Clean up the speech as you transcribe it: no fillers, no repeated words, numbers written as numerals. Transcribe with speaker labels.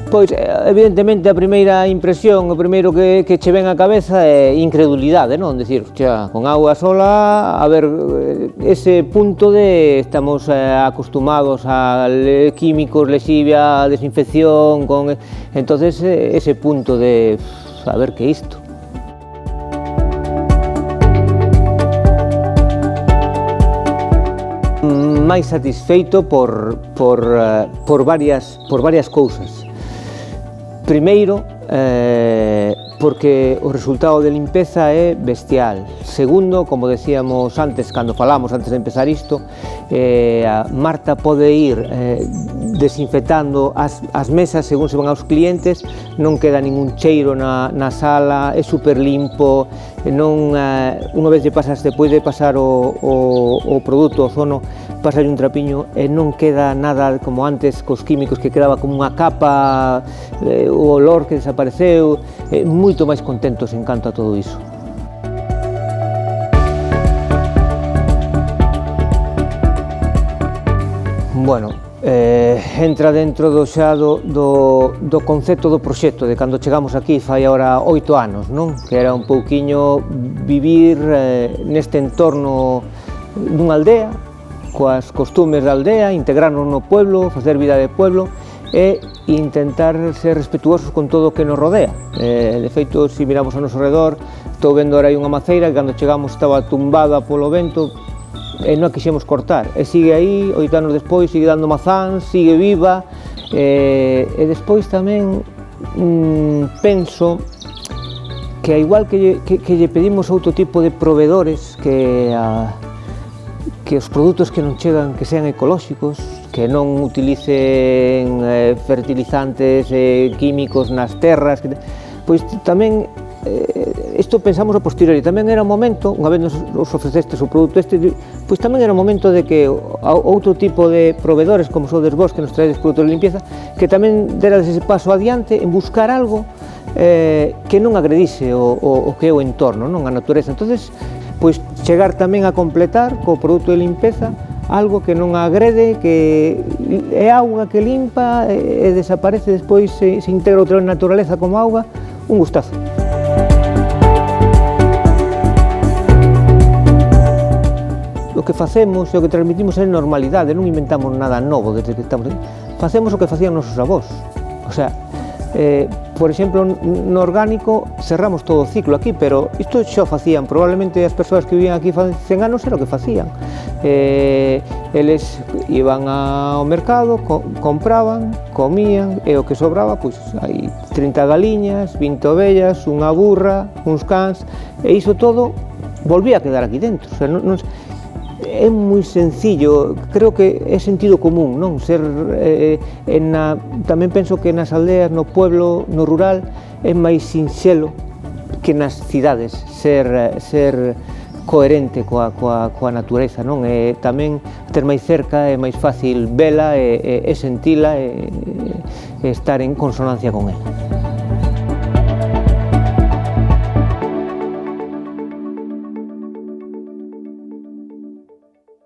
Speaker 1: Pois, evidentemente, a primeira impresión, o primeiro que che ven á cabeza é incredulidade, non? Dicir, hostia, con auga sola, a ver, ese punto de estamos acostumados a químicos, lexivia, desinfección, entonces ese punto de, a ver, que é isto? Máis satisfeito por varias cousas. Primeiro, porque o resultado de limpeza é bestial. Segundo, como decíamos antes, cando falamos antes de empezar isto, a Marta pode ir desinfectando as mesas según se van aos clientes, non queda ningún cheiro na sala, é super limpo, unha vez despois de pasar o produto, o zono, pasa un trapiño e non queda nada como antes cos químicos, que quedaba como unha capa, o olor que desapareceu, moito máis contentos en canto a todo iso. Bueno, entra dentro do concepto do proxecto, de cando chegamos aquí fai agora 8 anos, non? Que era un pouquiño vivir neste entorno dunha aldea, coas costumes da aldea, integrarnos no pueblo, facer vida de pueblo e intentar ser respetuosos con todo o que nos rodea. De feito, se miramos ao noso redor, estou vendo ahora aí unha maceira que cando chegamos estaba tumbada polo vento e non a quixemos cortar, e sigue aí, 8 anos despois, sigue dando mazán, sigue viva, e despois tamén penso que igual que lle pedimos outro tipo de proveedores, que os produtos que non chegan que sean ecolóxicos, que non utilicen fertilizantes químicos nas terras, pois tamén isto pensamos a posteriori, tamén era o momento, unha vez nos ofrecestes o produto pois tamén era o momento de que outro tipo de proveedores, como sodes vos, que nos traedes produtos de limpieza, que tamén derades ese paso adiante en buscar algo que non agredise o que é o entorno, non, a natureza. Entonces, pois chegar tamén a completar co produto de limpeza algo que non agrede, que é auga que limpa e desaparece, despois se integra outra na naturaleza como auga, un gustazo. O que facemos e o que transmitimos é normalidade, non inventamos nada novo desde que estamos aquí. Facemos o que facían nosos avós. O sea, por exemplo, no orgánico cerramos todo o ciclo aquí, pero isto xa facían, probablemente as persoas que vivían aquí fai 100 anos era o que facían. Eles iban ao mercado, compraban, comían, e o que sobraba, pois hai 30 galiñas, 20 ovellas, unha burra, uns cans, e iso todo volvía a quedar aquí dentro. O sea, é moi sencillo, creo que é sentido común, non? Tamén penso que nas aldeas, no pueblo, no rural, é máis sinxelo que nas cidades ser coherente coa natureza, non? E tamén ter máis cerca é máis fácil vela e sentila e estar en consonancia con ela.